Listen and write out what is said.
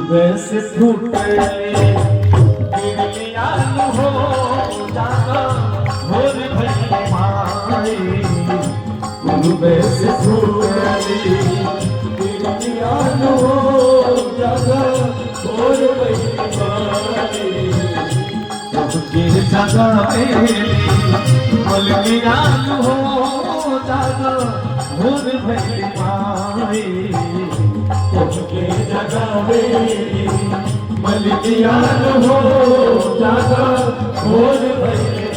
वैसे फूटले गिरलियानु हो जागा भोर भई माई गुरु वैसे फूटले गिरलियानु हो जागा भोर भई माई तुमके जगा मलमियानु हो जागा भोर भई माई तुमके जगावे मलिकियान हो जागा भोर भई